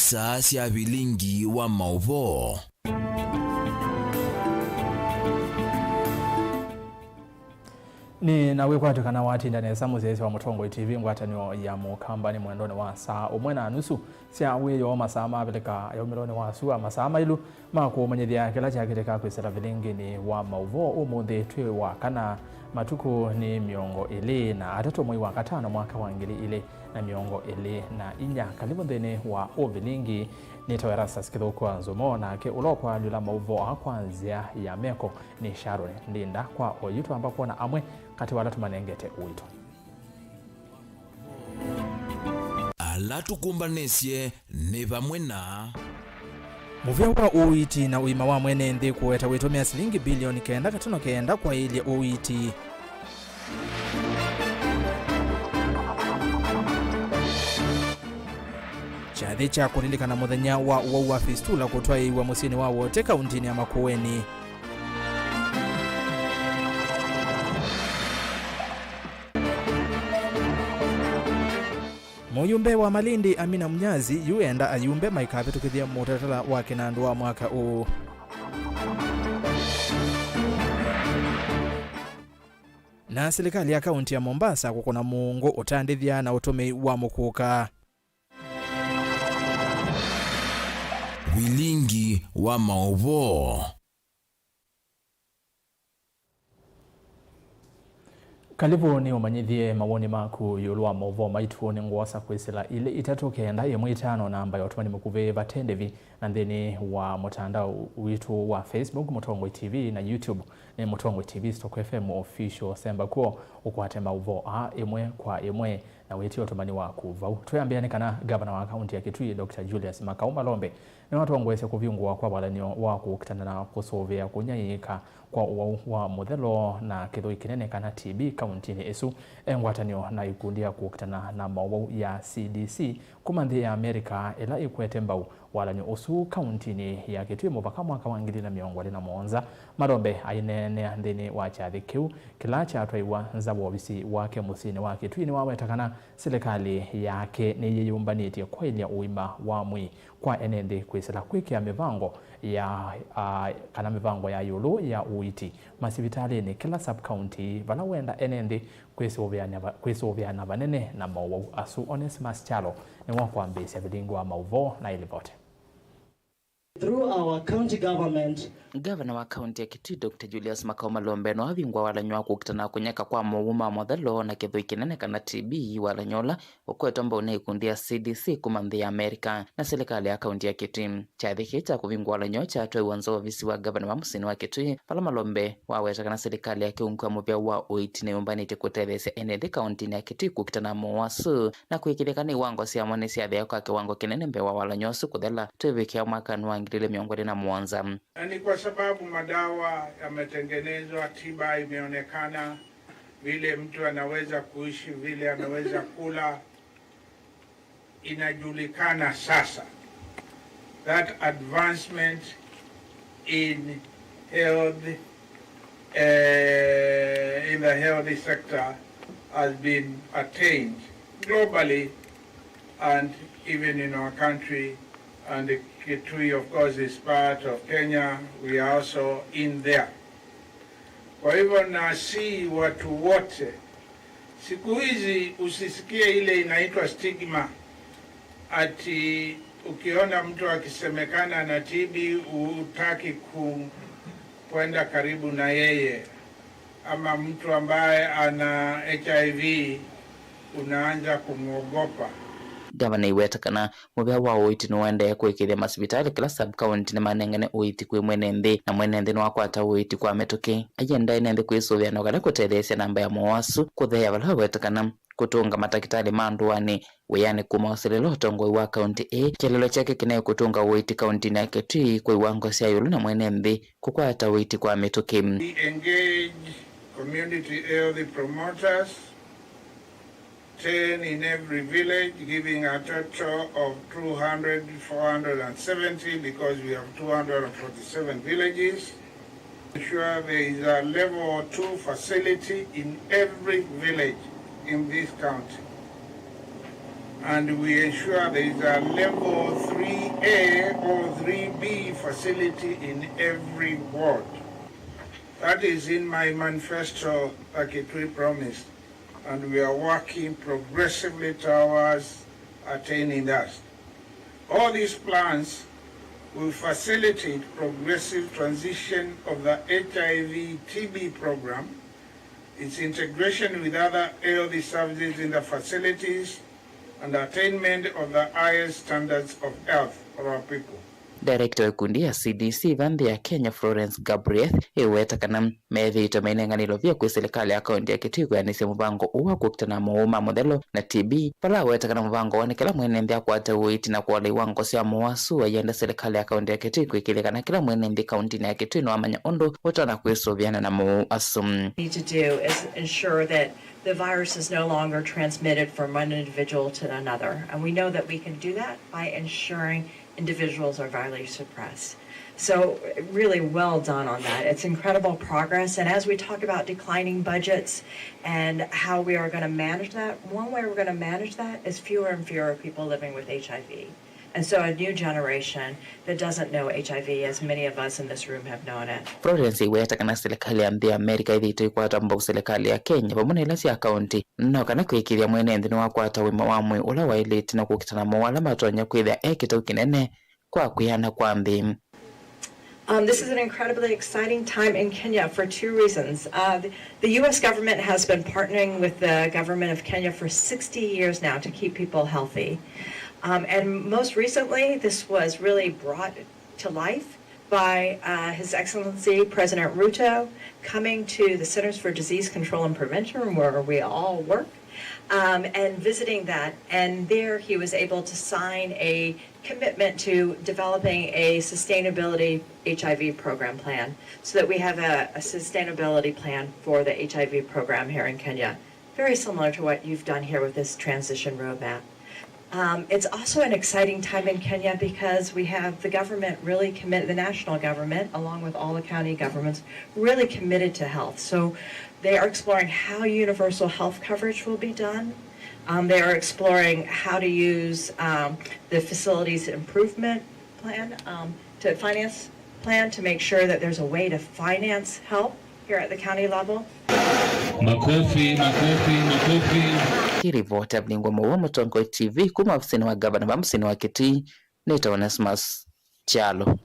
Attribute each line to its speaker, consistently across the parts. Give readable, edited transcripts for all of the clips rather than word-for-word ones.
Speaker 1: saa cia bilingi wa mauvo.
Speaker 2: Ni nawe kwatukana wati ndani ya Samuzezi wa Mutongo TV ngwatanio ya mukamba ni mwendone wa saa umwe na nusu cia wiyo masaa mabeleka ya umirone wa suwa masaa mailu makumanyithia kila chakiteka kwisira bilingi ni wa mauvo umuthi twi wa kana matuku ni miongo ili na atatu mwei wa katano mwaka wa ngiri ili na miongo ili na inya kalibu thini wa ubilingi ni tawera skitho kwa nzumo na ke ulokwa lula mauvo akwanzia ya meko ni Sharon Ndinda kwa oyutu ambapo na amwe kati wala tumanengete uito
Speaker 1: alatukumbanisye ni vamwe na
Speaker 2: muvya wa uiti na uima wa mwene nthi kuweta witumia silingi bilioni 9.9 kwa ili uiti. Chathi cha kulindikana muthenya wa uwa fistula kutwaiwa musini wa wote kauntini ya Makueni. Muyumbe wa Malindi Amina Mnyazi yuenda ayumbe maikabe tukithia mutatala wa kinandu wa mwaka huu. Na serikali ya kaunti ya Mombasa kukona muungo utandithia na utumi wa mukuka.
Speaker 1: bilingi wa mauvo.
Speaker 2: Kalibu ni umanyithie mawoni maku yulua mauvo maitu ni nguosa kwisila ile itatokenda yemwe itano na ambayo tumani mukuve batendevi na ndeni wa mutandao witu wa Facebook Mutongo TV na YouTube ni Mutongo TV Stock FM official semba kuo ukwate mauvo emwe kwa emwe na weti otumani wa kuvau. Tuyambiani kana gavana wa kaunti ya Kitui Dr. Julius Makauma Lombe ni watu wangwese kuviungua kwa walanio waku kitanda na kusovea kunyanyika kwa uwa wa muthelo na kithui kinene kana TB kaunti ni esu engwatanio na ikundia kukitana na mauwa ya CDC kumanthi ya Amerika ila ikwete mbau walanio usu kaunti ni ya Kitui muvaka mwaka wa 2017 Marombe ainene ndini wa chathi kiu kila cha atwaiwa nzabu wabisi wake musini wa Kitui ni wawetakana serikali yake ni yeyumbaniti kwa ilia uima wa mwi kwa enende kwisila kwikia mivango ya kana mivango ya yulu ya uiti masivitali ni kila sub county vala wenda enende kwisovya na vanene na mauwa asu Onesmus Chalo ni wakwambisia bilingi wa mauvo na ilivote.
Speaker 3: Through our county government,
Speaker 4: Governor wa kaunti ya Kitui Dr. Julius Makauma Lombe no avingwa walanywa kukitana kunyaka kwa muuma muthelo na kithui kinene kana TB walanyola ukwetomba unaikundia CDC kumanthi ya Amerika na serikali ya kaunti ya Kitui. Chathi kita kuvingwa walanywa cha twa wanzo ofisi wa governor wa musini wa Kitui pala Malombe waweta kana serikali ya kiunga mupya wa uiti na yumbanite kutethesia enedi kaunti ya Kitui kukitana muwasu na kuikilekana iwango cia mwane cia thea kwa kiwango kinene mbewa walanywa su kuthela tuivikia mwaka wa 2017.
Speaker 5: Ni kwa sababu madawa yametengenezwa, tiba imeonekana, vile mtu anaweza kuishi, vile anaweza kula, inajulikana sasa. That advancement in health, in the health sector has been attained globally and even in our country, and the Kitui of course is part of Kenya. We are also in there. Kwa hivyo nasi watu wote, siku hizi usisikie ile inaitwa stigma ati ukiona mtu akisemekana na TB utaki kwenda karibu na yeye, ama mtu ambaye ana HIV unaanza kumwogopa.
Speaker 4: Gavana iwetakana mubya wa uiti nuende kuikithia masibitali kila sub county na manengene uiti kwi mwene nthi na mwene nthi nwakwata uiti kwa metuki agenda ine nthi kwisuvia no kana kutethesia namba ya mwasu kuthea vala wetakana kutunga matakitali manduani weyani kuma usililo tongoi wa kaunti A kilelo chake kinayo kutunga uiti kaunti na Kitui kwa iwango cia yulu na mwene nthi kukwata uiti kwa metuki.
Speaker 5: We engage community health promoters 10 in every village, giving a total of 470 because we have 247 villages. Sure, there is a level 2 facility in every village in this county. and we ensure there is a level 3A or 3B facility in every ward. That is in my manifesto, like we promised, and we are working progressively towards attaining that. All these plans will facilitate progressive transition of the HIV-TB program, its integration with other health services in the facilities, and attainment of the highest standards of health for our people.
Speaker 4: Director wa kundi ya CDC vanthi ya Kenya Florence Gabriel iwetakana methito mainenganilo vya kwi serikali ya kaunti ya Kitui kuanisia muvango uwa kukutana muuma muthelo na TB pala wetakana muvango wane kila mwene nthi akwata uiti na kuola iwango cia muwasu ayenda serikali ya kaunti ya Kitui kwikilikana kila mwene nthi kaunti ya Kitui no amanya undu utana kwisuviana na muwasu.
Speaker 6: Need to do is ensure that the virus is no longer transmitted from one individual to another, and we know that we can do that by ensuring individuals are virally suppressed. So really well done on that. It's incredible progress. And as we talk about declining budgets and how we are going to manage that, one way we're going to manage that is fewer and fewer people living with HIV. And so a new generation that doesn't know HIV, as many of us in this room have known it.
Speaker 4: Florence iwetakana serikali ya nthi Amerika ithitu ikwata mbau serikali ya Kenya pamwe ila cia kaunti no kana kwikiria mwene nthi ni wakwata wima wa mwi ula wailiti na kukitana mawala matonya kwithia ekitau kinene kwa kwiana kwa nthi.
Speaker 6: This is an incredibly exciting time in Kenya for two reasons. The U.S. government has been partnering with the government of Kenya for 60 years now to keep people healthy. And most recently, this was really brought to life by His Excellency President Ruto coming to the Centers for Disease Control and Prevention, where we all work, and visiting that. And there he was able to sign a commitment to developing a sustainability HIV program plan so that we have a sustainability plan for the HIV program here in Kenya, very similar to what you've done here with this transition roadmap. It's also an exciting time in Kenya because we have the government really committed, the national government, along with all the county governments, really committed to health. So they are exploring how universal health coverage will be done. They are exploring how to use the facilities improvement plan, finance plan to make sure that there's a way to finance health here at the county level.
Speaker 7: Makofi.
Speaker 4: Kirivota mlingwa mwa Mutongo TV kuma afisini wa gavana wa msini wa Kitui Nita Onesmus Chalo.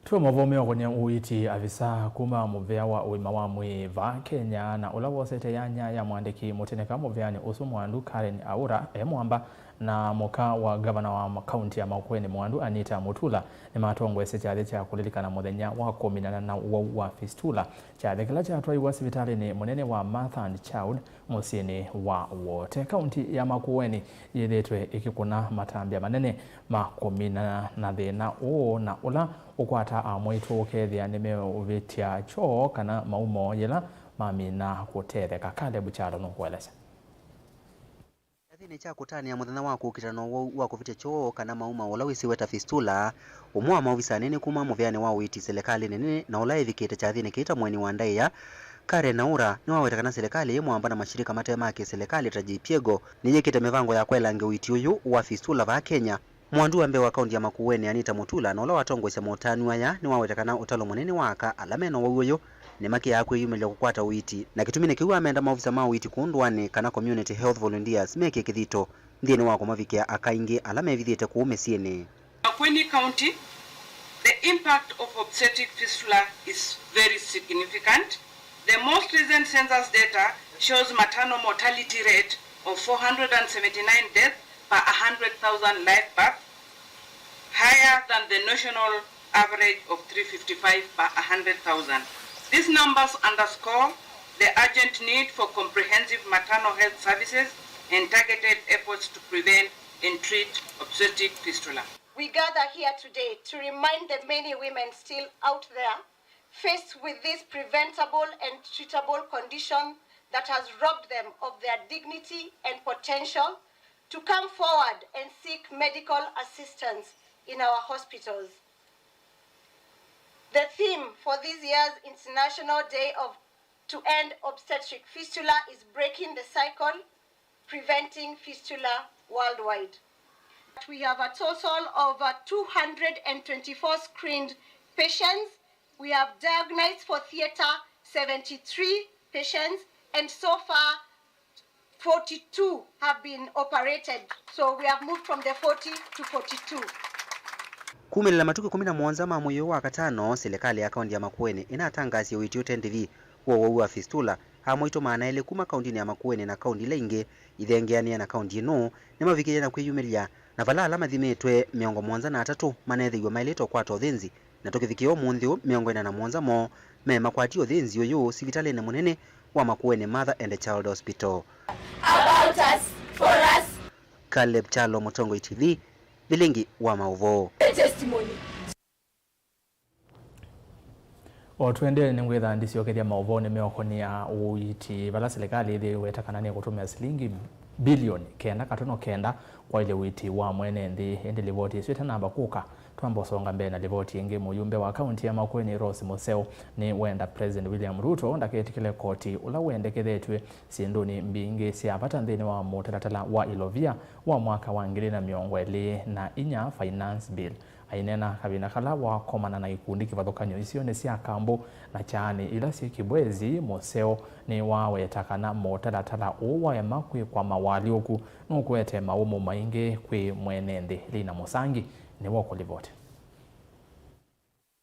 Speaker 2: Tuwa mavomeo kwenye uiti afisa kuma muvea wa uima wa mwi va Kenya na ula wosete yanya ya mwandiki muteneka muveani usu mwandu Karen Aura mwamba na moka wa gavana wa kaunti ya Makueni mwandu Anita Mutula ni matongwe sechathi cha kulilikana muthenya wa 10 na wa fistula chathi kila cha twai wa sivitali ni munene wa Martha and Child musini wa wote kaunti ya Makueni yithitwe ikikuna matambia manene ma 10 na thina na ula ukwata amwitu ukethia nime uvitia choo kana maumo yela mamina kutetheka Caleb Chalo no kueleza.
Speaker 8: Ni cha kutania muthenya wa kukitano wa kuvitia choo kana mauma ula wisiweta fistula umwa mauvisa nini kuma muveani wa witi serikali nini na ula ithikite chathini kita mweni wa Ndaiya Karen Aura ni wawetakana serikali imwamba na mashirika matema ya serikali tajipiego niyekite mivango ya kwelange witi uyu wa fistula va Kenya. Mwandu ambe wa kaunti ya Makueni Anita Mutula na ula watongwe cia motani waya ni wawetakana utalo munene waka alameno wa uyo ni maki ya kuyumelia kukwata uiti na kitumine kiwa amenda maofisa ma uiti kuundwane kana community health volunteers meke kithito ndieni wako mavikia akaingi alame vidhite kuume siene.
Speaker 9: Makueni County, the impact of obstetric fistula is very significant. The most recent census data shows maternal mortality rate of 479 deaths per 100,000 live births, higher than the national average of 355 per 100,000. These numbers underscore the urgent need for comprehensive maternal health services and targeted efforts to prevent and treat obstetric fistula.
Speaker 10: We gather here today to remind the many women still out there faced with this preventable and treatable condition that has robbed them of their dignity and potential to come forward and seek medical assistance in our hospitals. The theme for this year's International Day to End Obstetric Fistula is Breaking the Cycle, Preventing Fistula worldwide. We have a total of 224 screened patients. We have diagnosed for theatre 73 patients, and so far 42 have been operated. So we have moved from the 40 to 42.
Speaker 8: Kumelela matuki 11 ma moyo wa katano serikali ya kaunti ya Makueni inatangazia witio TV wa fistula hamoito maana ile kuma kaunti ya Makueni na kaunti lenge ithengeania na kaunti ino ni mavikije na kwiyumilia na vala alama thimetwe 73 manethigwa maileto kwa tothenzi na tukithikio munthio 47 mo me makwatio thenzi uyu sivitalini munene wa Makueni Mother and Child Hospital.
Speaker 11: About us, for us.
Speaker 8: Caleb Chalo, Mutongo TV, Bilingi wa Mauvo.
Speaker 11: Testimony.
Speaker 2: Otwendele ningwetha ndisi okethia mauvo ni meokonia uiti vala serikali ithi wetakanania kutumia shilingi bilioni 9.9 kwa ile uiti wa mwene nthi indi livoti sweta namba kuka twamba songa mbele na livoti ingi muyumbe wa kaunti ya Makueni Rose Museo ni wenda President William Ruto ndaketikile koti ula wendekethetwe sinduni mbingi siapata nthini wa mutalatala wa Ilovia wa mwaka wa 2024 finance bill ainena kabina kala wa komana na ikundi kivathukanyo icio ni cia kambo na chani ila si kibwezi Museo ni wawetakana mutalatala uwa emakwi kwa mawali oku nukwete maumo maingi kwi mwene nthi Lina Musangi ni woko livote.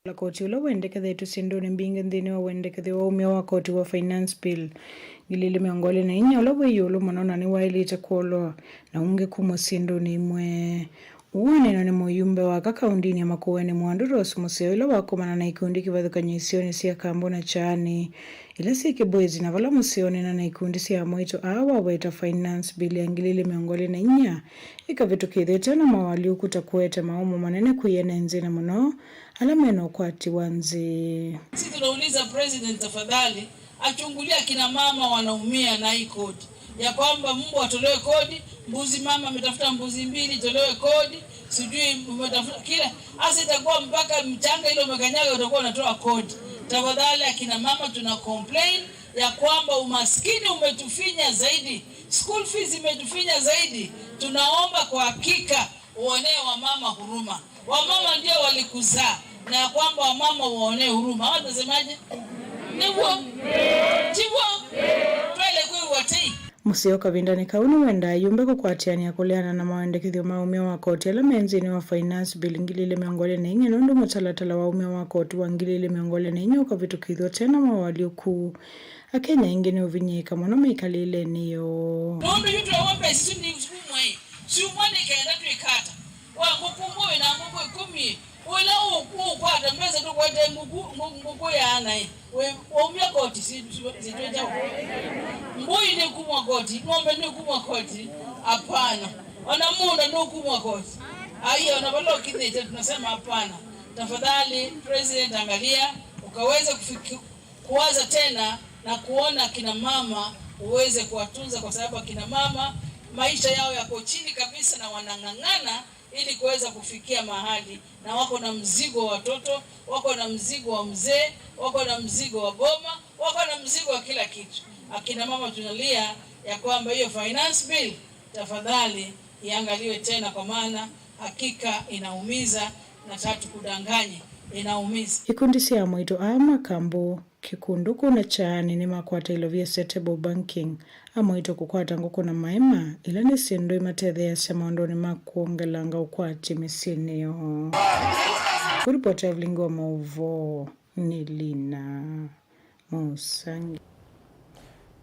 Speaker 12: La koti ula wendekethetwe sinduni mbingi nthini wa wendekethe wa umia wa koti wa finance bill gilile miongole na inya ula weyulu manona ni wailite kuoloa na unge kumo sinduni imwe. Uwanena ni muyumbe wa kaundini ya Makueni Mwandu Rose Museo ila wakomana na ikundi kivathukanyo isioni sia kambo na chani ila si kibwezi na vala Museo na ikundi sia mwito awa weta finance bill ya ngilile miongole na inya ikavitukithete na mawali ukuta kuete maumo manene kuyenenzi na muno alameno kwati wanzi.
Speaker 13: Sisi tunauliza president tafadhali achungulia kina mama wanaumia na hii kodi ya kwamba Mungu atolewe kodi, mbuzi mama ametafuta mbuzi 2 tolewe kodi, sijui umetafuta kila asitakuwa mpaka mchanga ile umekanyaga utakuwa unatoa kodi. Tafadhali akina mama tuna complain ya kwamba umaskini umetufinya zaidi, school fees imetufinya zaidi. Tunaomba kwa hakika uonee wamama huruma. Wamama ndio walikuzaa na kwamba wamama waonee huruma. Hawa tunasemaje? Niwo. Chiwo. Twele kwa watei.
Speaker 12: Museo kavindani kauni wenda yumbe kukwatiania kuleana na mawendekethio maumia wa koti ala menzini wa finance bill ngilile miongole na inye nundu mutalatala wa umia wa koti wa ngilile miongole na inye ukavitukithio tena mawali ukuu akenya ingine uvinyika mwana meikalile niyo
Speaker 13: nundu yutu ya wambe sisi ni usikumwe siumwane kaenda tuikata wakukumwe na nguku 10 wala ukwata mbeza tu kwete nguku ya anai umia koti situeja mbui ni kumwa koti ngombe ni kumwa koti hapana wanamunda ni kumwa koti aiyo wanavalo kidhite tunasema hapana. Tafadhali president angalia ukaweze kuwaza tena na kuona kina mama uweze kuwatunza kwa sababu kina mama maisha yao yako chini kabisa na wanang'ang'ana ili kuweza kufikia mahali na wako na mzigo wa watoto, wako na mzigo wa mzee, wako na mzigo wa boma, wako na mzigo wa kila kitu. Akina mama tunalia ya kwamba hiyo finance bill tafadhali iangaliwe tena kwa maana hakika inaumiza na tatu kudanganye inaumiza.
Speaker 12: Ikundi sia mwito ama kambo kikunduku na chani ni makwata Ilovia Setable Banking amwito kukwata nguku na maima ila ni sindo imatedhe ya semaondo ni makuongelanga ukwati misini yo. Kuripota vlingi wa Mauvo ni Lina Musangi.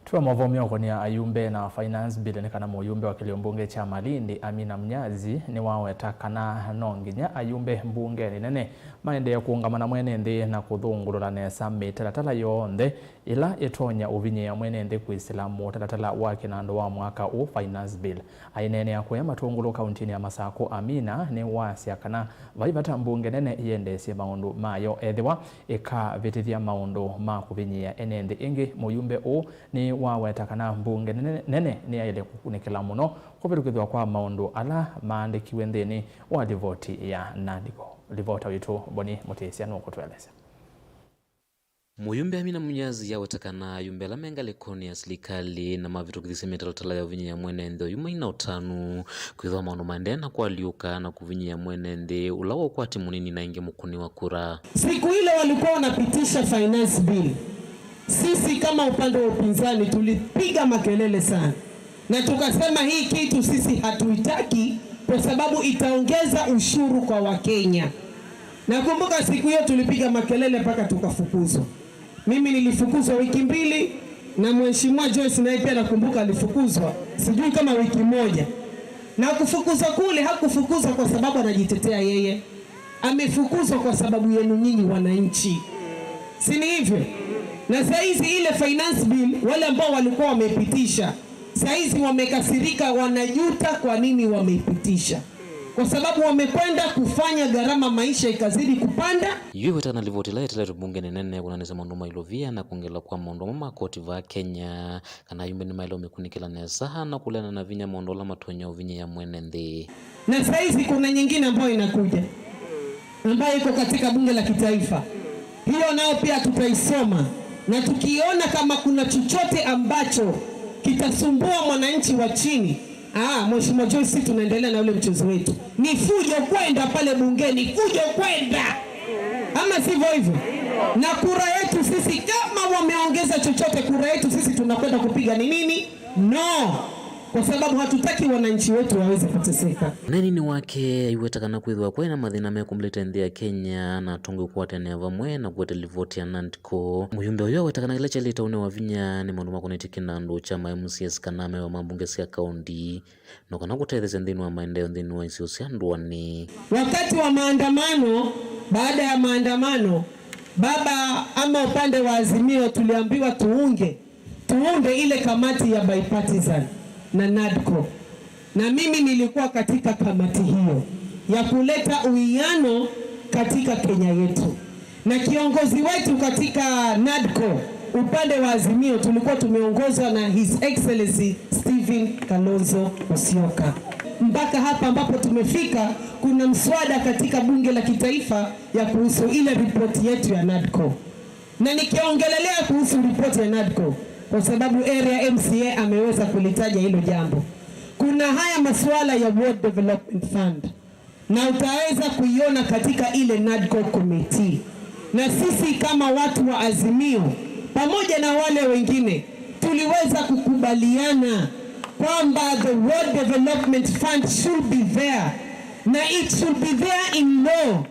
Speaker 2: Tuwa mavomio konia ayumbe na finance bill kana muyumbe wa kiliombunge cha Malindi Amina Mnyazi ni wawetakana nonginya ayumbe mbunge ni nene maende ya kuungamana mwene nthi na kuthungulula nesa mitalatala yonthe ila itonya uvinye ya mwene nthi kuisilamu talatala wa kinando wa mwaka u finance bill ainene ya kuya matungulu kauntini ya Masako. Amina ni wasiakana vaivata mbunge nene iendesi maundu mayo ethiwa ika vitithia maundu ma kuvinyia ene nthi ingi muyumbe u ni wawetakana mbunge nene ni aile kukunikila muno kuvitukithwa kwa maundu ala maandikiwe nthini wa livoti ya Nadigo. Livota witu Boni Mutesia nuko tueleza.
Speaker 14: Muyumbe Amina Munyazi yawetakana yumbela menga lekoni ya serikali na mavitu kithisimetala ya uvinyia mwenende yumaina utanu kwithwa maundu maendena kwaliuka na kuvinyia mwenende ulawa ukwati munini na inge mukuni wa kura.
Speaker 15: Siku ile walikuwa wanapitisha finance bill, sisi kama upande wa upinzani tulipiga makelele sana na tukasema hii kitu sisi hatuitaki kwa sababu itaongeza ushuru kwa Wakenya. Nakumbuka siku hiyo tulipiga makelele mpaka tukafukuzwa. Mimi nilifukuzwa wiki 2 na mheshimiwa Joyce naye pia nakumbuka alifukuzwa sijui kama wiki 1. Na kufukuzwa kule hakufukuzwa kwa sababu anajitetea yeye. Amefukuzwa kwa sababu yenu nyinyi wananchi. Si ni hivyo? Na saizi ile finance bill wale ambao walikuwa wamepitisha saizi wamekasirika, wanajuta kwa nini wameipitisha. Kwa sababu wamekwenda kufanya gharama maisha ikazidi kupanda.
Speaker 14: Yuwe tana livotila itala bunge nene kuna nisa maundu mailovia na kuongela kwa maundu mama koti va Kenya kana yumbe ni mailo mekunikila nesa na kulena na vinya maundu la matonya uvinya ya mwenende.
Speaker 15: Na saizi kuna nyingine ambayo inakuja ambayo iko katika bunge la kitaifa. Hiyo nao pia tutaisoma na tukiona kama kuna chochote ambacho kitasumbua mwananchi wa chini. Mheshimiwa Joyce tunaendelea na ule mchezo wetu. Ni fujo kwenda pale bungeni, fujo kwenda. Ama sivyo hivyo? Na kura yetu sisi kama wameongeza chochote kura yetu sisi tunakwenda kupiga ni nini? No. Kwa sababu hatutaki wananchi wetu waweze kuteseka.
Speaker 14: Nini wake iwetakana kwithwa kwena mathina mekumleta nthi ya Kenya na tongo kwatene vamwe na kwete livoti ya Nantco. Muyumbe uyo wetakana kile chalita une wavinya ni maundu makonetiki nandu chama MCS kaname wa mambunge cia kaunti no kana gutethese nthini wa maendeleo nthini wa isio cia ndwani.
Speaker 15: Wakati wa maandamano, baada ya maandamano, baba ama upande wa Azimio tuliambiwa tuunde ile kamati ya bipartisan na NADCO. Na mimi nilikuwa katika kamati hiyo ya kuleta uwiano katika Kenya yetu. Na kiongozi wetu katika NADCO upande wa Azimio tulikuwa tumeongozwa na His Excellency Stephen Kalonzo Musyoka. Mpaka hapa ambapo tumefika kuna mswada katika bunge la kitaifa ya kuhusu ile ripoti yetu ya NADCO. Na nikiongelelea kuhusu ripoti ya NADCO kwa sababu area MCA ameweza kulitaja hilo jambo. Kuna haya masuala ya World Development Fund na utaweza kuiona katika ile NADCO committee. Na sisi kama watu wa Azimio pamoja na wale wengine tuliweza kukubaliana kwamba the World Development Fund should be there na it should be there in law.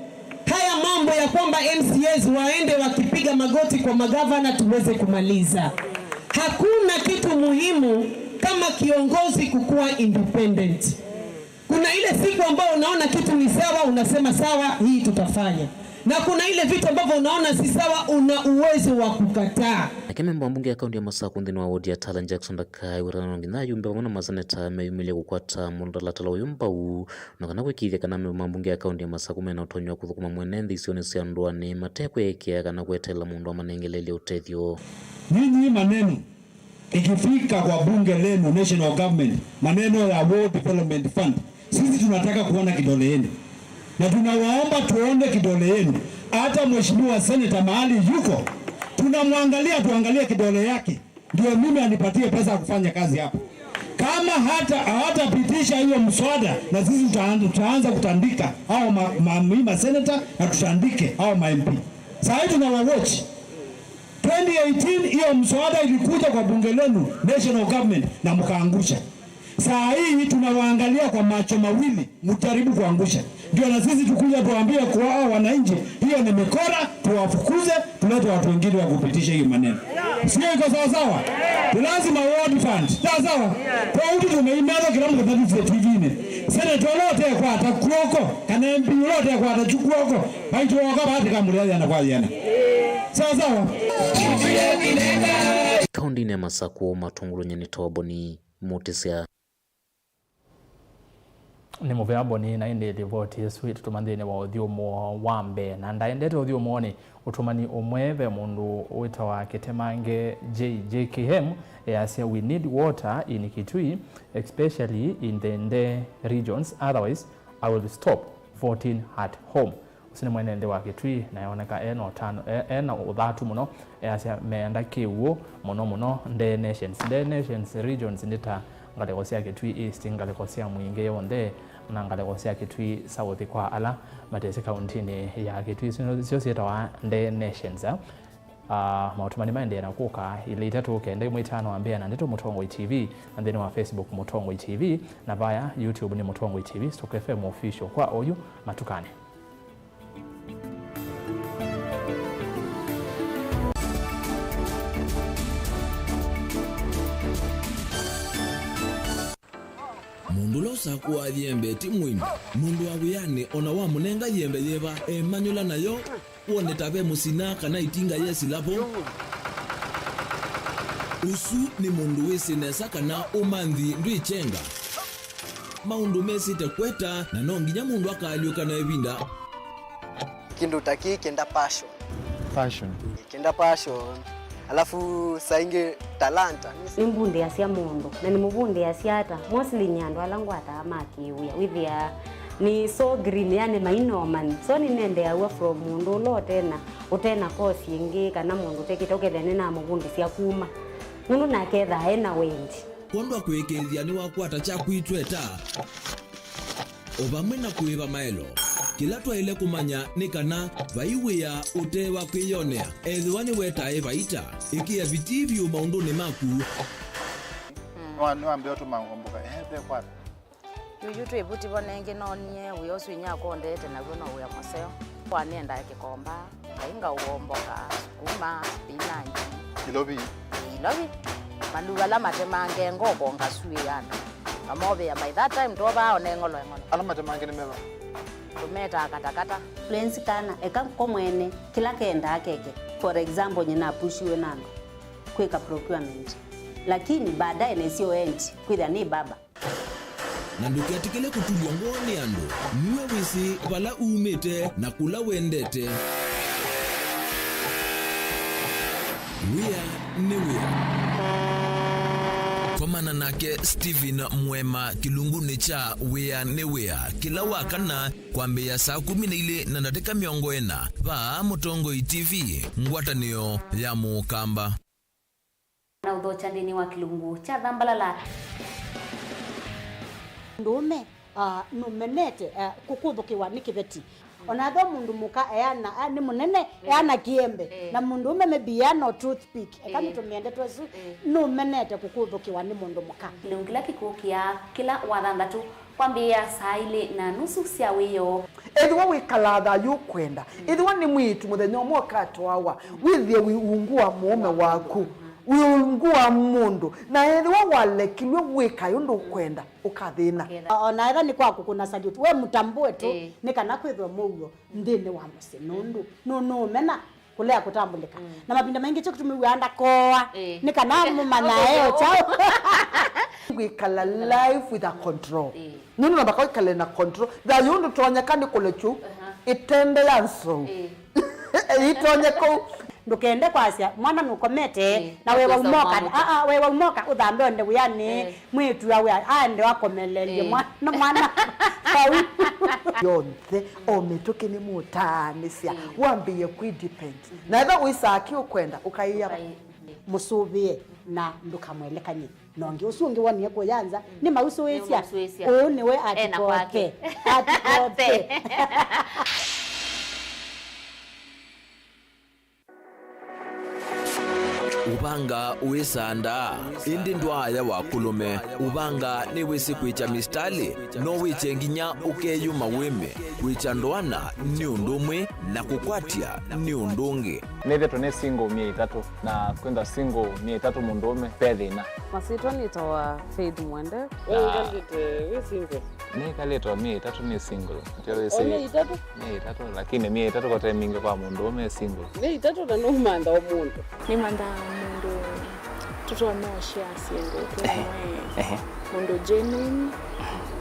Speaker 15: Haya mambo ya kwamba MCAs waende wakipiga magoti kwa magavana tuweze kumaliza. Hakuna kitu muhimu kama kiongozi kukuwa independent. Kuna ile siku ambayo unaona kitu ni sawa, unasema sawa, hii tutafanya. Na kuna ile vitu ambavyo unaona si sawa, una uwezo wa kukataa.
Speaker 14: Akeme mbunge ya kaunti ya Masako nthini wa wodi ya Tala Jackson Dakai urana ngina yumbe wana maseneta meyumilia kukwata mundala tala uyumba u na kana kwikithia kana mbunge ya kaunti ya Masako mena utonywa kuthukuma mwenende isione cia ndwani matekwe yake kana kwetela mundu amanengelele utethio.
Speaker 16: Nyinyi maneno ikifika kwa bunge lenu national government, maneno ya World Development Fund, sisi tunataka kuona kidole yenu. Na tunawaomba tuone kidole yenu. Hata mheshimiwa senator mahali yuko, tunamwangalia tuangalie kidole yake. Ndio mimi anipatie pesa ya kufanya kazi hapa. Kama hawatapitisha hiyo mswada na sisi tutaanza kutandika hao ma senator na tutandike hao ma MP. Sasa tunawawatch. 2018 hiyo mswada ilikuja kwa bunge lenu national government na mkaangusha. Saa hii tunawaangalia kwa macho mawili mjaribu kuangusha. Ndio na sisi tukuja tuambie kwa wananchi hiyo ni mikora, tuwafukuze, tulete watu wengine wa kupitisha hiyo maneno. Sio iko sawa sawa? Lazima World Fund. Sawa sawa? Kwa hiyo tumeimeza kila mtu kwa TV. Senator lote kwa atakuoko, kana MP lote kwa atachukuoko. Baitu wako baadhi kama mliaje na kwa yana. Sawa sawa?
Speaker 14: Kaunti ya Masako matungulu nyeni toboni mutisia
Speaker 2: ni muveabo ni naende rivoti sweet tumanthini wa uthiomo wambe na ndaendete uthiomo utumani umweve mundu witawa Ketemange JKM yasia we need water in Kitui especially in the Nde regions, otherwise I will stop voting at home. usine mwenende wa Kitui na yoneka ena uthatu muno asya meenda kiuo muno nde nations regions ndita ngaleko cia Kitui East ngaleko cia Mwingi yonthe na ngaleko cia Kitui South kwa ala matese kaunti ya Kitui sio cietawa nde nations mautumani maende na kuka ile itatu kende mwitano ambia na ndito Mutongoi TV and then wa Facebook Mutongoi TV na via YouTube ni Mutongoi TV Stock FM official kwa oyu matukane.
Speaker 1: Mundu losa kwa yembe timwini mundu awiyane ona wa munenga yembe yeba emanyula nayo wone tabe musina kana itinga yesi lapo usu ni mundu wisinesa kana umanthi ndwichenga maundu mesite kweta na nonginya mundu akaliuka na ebinda
Speaker 17: kindu taki kenda passion alafu sainge talanta
Speaker 18: ni mbunde asia mundu na ni mbunde asia hata mostly nyando alangu hata makiuya withia ni so green yani mainoman so ni nende awa from mundu lo tena utena kosi ingi kana mundu tekitoke thene na mbunde sia kuma mundu na ketha ena wendi
Speaker 1: kondwa kwekethia ni wakwata cha kwitweta obamwe na kuiva maelo kila twaile kumanya ni kana vaiwia utewa kwiyonea ethiwani wetae vaita ikia vitivyo maunduni maku
Speaker 19: wambia tu mangomboka pe kwa
Speaker 20: yutu ebuti bonenge nonye uyosu inyako ndete na gona uya maseo kwa nenda kikomba kainga uomboka kuma binanji
Speaker 19: ilobi
Speaker 20: maluga la matemange ngoko ngasui yana amobe ya by that time toba onengolo
Speaker 19: ala matemange ni meba
Speaker 20: tumeta katakata
Speaker 18: fluency kana eka komwene kila kenda akeke for example nyina pushiwe nando kweka procurement lakini baadaye nesio end kwitha ni baba
Speaker 1: na ndukiatikile kutulwa ngoni ando niwe wisi vala umete na kula wendete komana nake Steven Mwema kilunguni cha wea newea kila wakana kwambia saa 12 na dakika 40 va Mutongoi TV ngwatanio ya mukamba
Speaker 18: na udhocha ndini wa kilungu cha dhambalala
Speaker 21: ndume numenete kukuthukiwa ni kiveti onatho mundu muka eana ni munene eana kiembe na mundu ume maybe no toothpick kama tumiende twesu numenete kukuthukiwa ni mundu muka
Speaker 18: kila kikukia kila wathandatu kwambia saa ile na nusu cia wiyo
Speaker 22: ethiwa wikalatha yukwenda ethiwa ni mwitu muthenya umwe katwawa withie wiungua mume waku wiungua mundu na ethiwa walekilwe wika yundu kwenda ukathina
Speaker 21: ona etha ni kwaku kuna salute we mutambue tu ni kana kwithwa mugo ndini wa musi nundu no mena kulea kutambulika na mapinda mengi cyo kutumiwanda koa ni kana mumana eo chao
Speaker 22: wikala life with a control nunu na bakao kale na control da yundu tonyekani kulechu itende yanso itonyeko
Speaker 21: ndukende kwasia mwana nukomete na wewe umoka wewe umoka uthambe onde uyani mwitu awe ande wakomelelie mwana yonthe ometoke ni mutanisia wambie kwidepend na eba uisaki ukwenda ukaiya musubie na ndukamwelekanye nonge usungi woni yako yanza ni mauso wesia ni we atikoke
Speaker 1: ubanga uisanda indi ndwaya wakulume ubanga ni wisi kwicha mistali no wichenginya ukeyuma wime kwicha ndwana ni undumwe na kukwatia ni undungi
Speaker 23: neve tone single 300 na kwenda single 300 mundume pedina
Speaker 24: masito nitoa Faith Mwende
Speaker 23: we single nikaletwa 300 ni single tero
Speaker 24: isi 300
Speaker 23: lakini 300 kwa time mingi kwa mundume single
Speaker 24: 300 na no manda omuntu
Speaker 25: ni manda mundu tuto amoshia single mundu genuine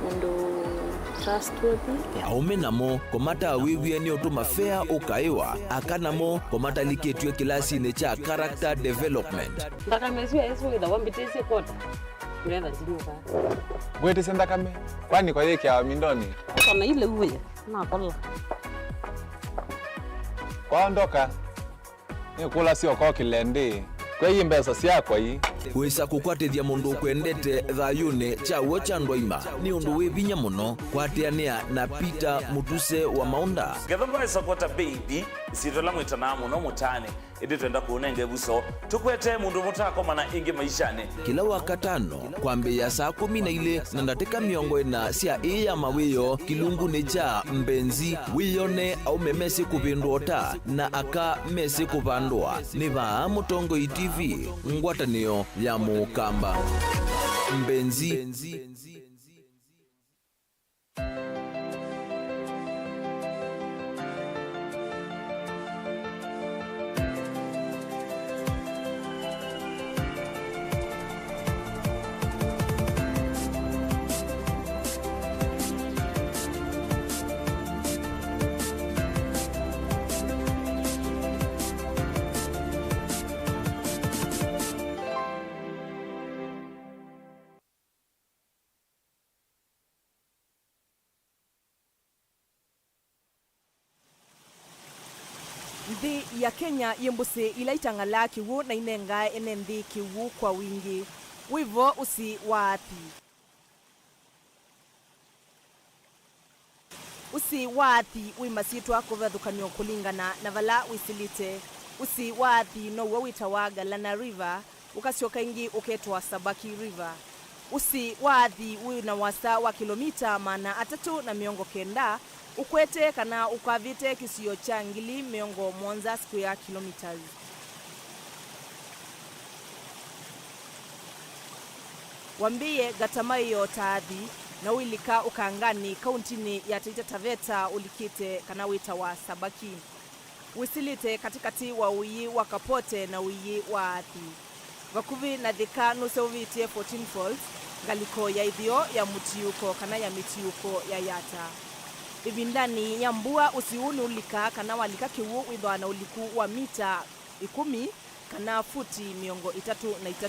Speaker 25: mundu trustworthy
Speaker 1: aume namo komata wiwie ni otuma fair ukaiwa akanamo komata liketwe kilasi ne cha character development
Speaker 24: ndaka mesiwa yesu ida wambitese kota nenda zinuka
Speaker 23: gwete senda kame kwani kwa yeke ya mindoni
Speaker 24: kana ile uwe na kola
Speaker 23: kwaondoka nikula sio kwa kilendi kwa hii mbesa siakwa hii
Speaker 1: wisa kukwatithia mundu kwendete thayune chawo cha ndwaima ni undu wi vinya muno kwatiania na Peter Mutuse wa Maunda
Speaker 3: gethomba support baby sitola mwitana muno mutane indi twenda kuonenge buso tukwete mundu mutakoma na ingi maishane
Speaker 1: kila wakatano kwambia saa 12 na ndateka miongo ina cia iya mawiyo kilunguni cha mbenzi wiyone au memesi kupindota na aka mesi kupandwa ni va Mutongo TV ngwatanio ya Mukamba mbenzi
Speaker 4: Nthi ya Kenya yembusi ilaitangala kiwu na inenga enendi kiwu kwa wingi. Wivo usi waathi. Usi waathi wimasitwa kuvathukanio kulingana na vala wisilite. Usi waathi no wawitawa Galana River ukasioka ingi uketwa Sabaki River. Usi waathi wina wasa wa kilomita 390 ukwete kana ukavite kisio cha ngili miongo monza square kilometers. Wambie gatamayo taadhi na wilika ukangani kauntini ya Taita Taveta ulikite kana wita wa Sabaki. Wisilite katikati wa uyi wa Kapote na uyi wa Athi. Vakuvi na dhika nuseuvite 14 falls ngaliko ya idhio ya mutiuko kana ya mitiuko ya Yata. Ivindani ya mbua usiuni ulika kana walika kiwu widwa na uliku wa mita 10 kana futi miongo 33.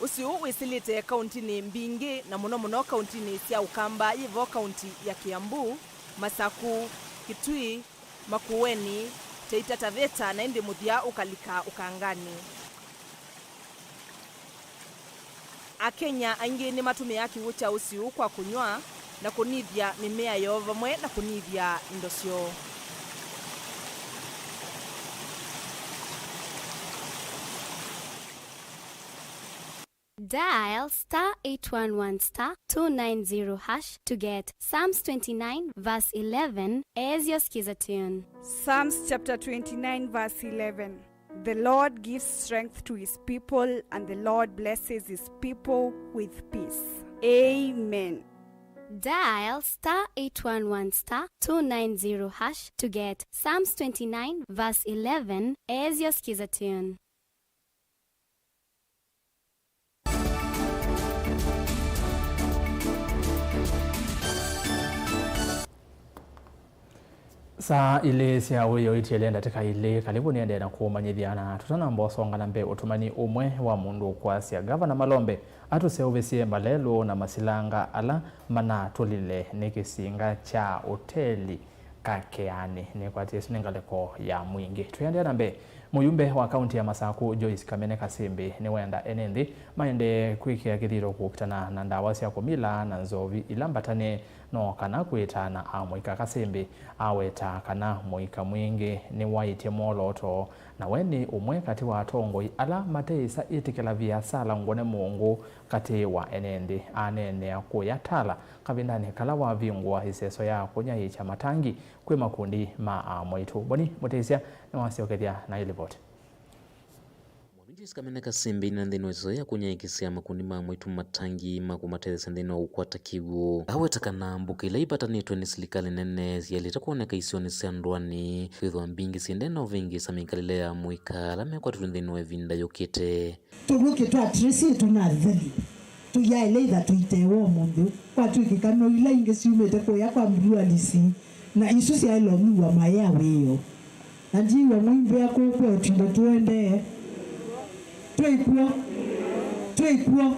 Speaker 4: Usiu wisilite kauntini mbingi na muno kauntini sia Ukamba yivo kaunti ya Kiambu, Masaku, Kitui, Makueni, Taita Taveta na indi muthia ukalika ukangani. Akenya aingi ni matumia kiwu cha usiu kwa kunywa na kunithia mimea yo vamwe na kunithia ndosyo.
Speaker 5: Dial *811*290# to get Psalms 29 verse 11 as your skiza tune.
Speaker 6: Psalms chapter 29 verse 11. The Lord gives strength to his people, and the Lord blesses his people with peace. Amen.
Speaker 5: Dial *811*290# to get Psalms 29 verse 11 as your skiza tune.
Speaker 2: Saa ile sia uyo itielenda teka ile karibu niende na kuumanyithiana tutana mbosonga na mbe utumani umwe wa mundu kwa sia Gavana Malombe atuseuvisie malelo na masilanga ala mana tulile nikisinga cha hoteli Kakeani ni kwa tiesu ningaleko ya mwingi tuyende na mbe muyumbe wa kaunti ya Masaku Joyce Kamene Kasimbi ni wenda enendi maende kwikia kithiro kukitana na ndawa cia kumila na nzovi ilambatane no kana kwitana amwika Kasimbi aweta kana muika mwingi ni waitie moloto na weni umwe kati wa atongoi ala mateisa itikela via sala ngone Mungu kati wa enendi anene ya kuyatala kabindani kala wa viungwa hiseso ya kunyahicha matangi kwe makundi amwitu boni muteisia na wasiokethia na ilipoti.
Speaker 14: Joyce Kamene Kasimbi na ndino ya kunyaikisia makundi mamwitu matangi makumatethesa ndino ukwata kiwu awetakana mbuka ila ipatanitwe ni silikali nene yalita kuoneka isioni sia ndwani kwithwa mbingi siendeno vingi samikalile ya mwika alame kwa tutundino evinda yokite
Speaker 7: turuke tu atresi tunatheli tuyaile itha tuitewo mundu kwa tuikikano ila inge siumete kuya kwa mrualisi na isu sia ilomi wa maya weyo na jiwa mwimbe ya kukwe utindo tuende Tuikua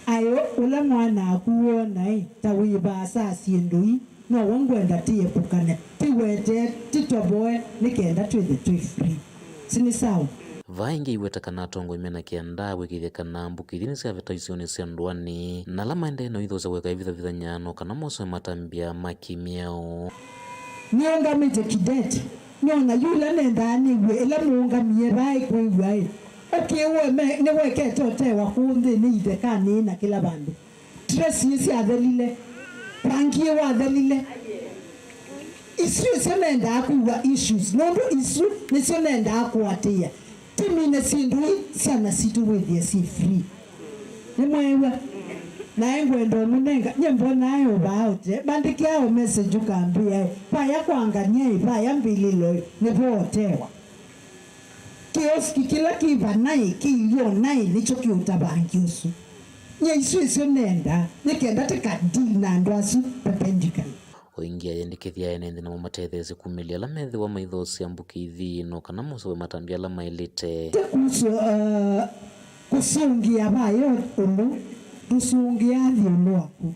Speaker 7: ayo ula mwana akuona tawiba saa siendui no wongwenda tiepukane tiwete titoboe nikenda twithe twi free sini sawa
Speaker 14: vaingi iwetakana tongo imena kianda wikithekana mbukithini cia vetoisioni cia ndwani na la maendeno itho za weka ivitha vithanyano kana moso matambia makimiao
Speaker 7: niongamite kidete niona yula nendani we ela muungamie bai kwiwai okiwe me ne weke tote wa kundi ni ithekani na kila bandu stress yisi adhelile pangie wa adhelile isu semenda akuwa issues nondo isu nisemenda akuatia timine sindui sana situ wethie si free nemwewa naye ngwendo munenga nyembo nayo baote bandikiao message ukambia paya kwangania paya mbililo nivotewa kioski kila kiva nai kiyo nai nicho kiutabangiusu nye isu isu nenda nikenda tikadina ndwasu perpendicular
Speaker 14: oingia yendikithia enende na mamatethese kumilia la methi wa maitho cia mbukithi no kana muso matambia la mailite
Speaker 7: kuso kusungia bayo ulu tusungia thiolo aku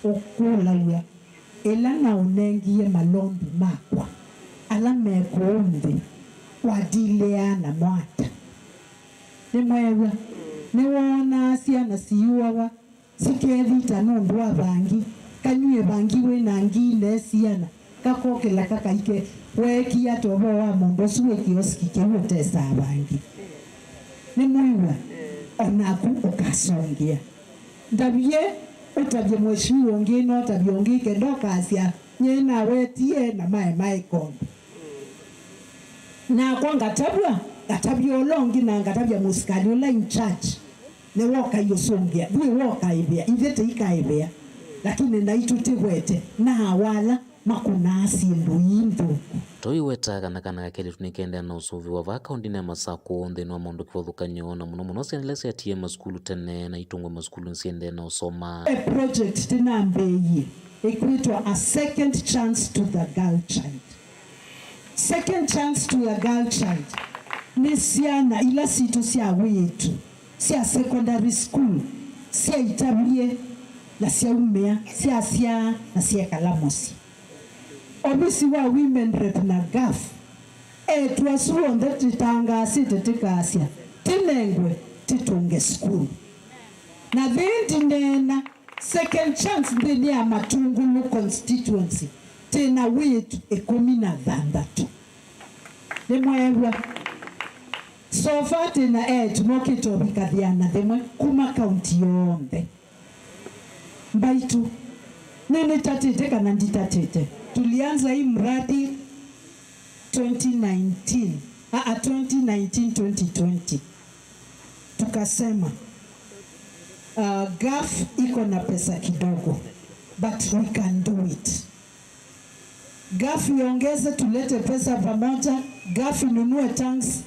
Speaker 7: okulaya ela na unengie malombi makwa ala mekonde wadileana mwata nimwewa niwona ciana ciuaga cikethita nundu wa bangi kanyue bangi wina ngine ciana kakokela kakaike wekia tobo wa mundu suwe kioski kiutesa bangi nimwewa onaku ukasongia ndabie utabye mweshu ongi no tabye ongi kendo kasia nyena wetie na mae kombe na kwa ngatabya olongi na ngatabya musikali ola in church ne woka yosongia bwe woka ibia ivete ikaibia lakini naitutiwete na wala makunasi nduindo
Speaker 14: toiweta kana kakeli tunikende na usuvi wa vakaunti na masako nthini wa maundu kivothukanyo na muno siendelea atie maskulu tene na itungwe maskulu nsiende na usoma
Speaker 7: a project tinambeye ekwitwa a second chance to the girl child. Second chance to a girl child ni siana ila situ sia wetu sia secondary school sia itabie na sia umea sia na sia kalamosi obisi wa women rep na gaf tuasuonde titanga sititikasia tinengwe titunge school na vindi nena second chance ndini ya Matungulu constituency tena wetu 13 nimwewa so far tena tumokitobikathiana thimwe kuma kaunti yonde mbaitu nene tatete kana nditatete tulianza hii mradi 2019 tukasema GAF iko na pesa kidogo but we can do it. GAF iongeze tulete pesa pamoja, GAF inunue tanks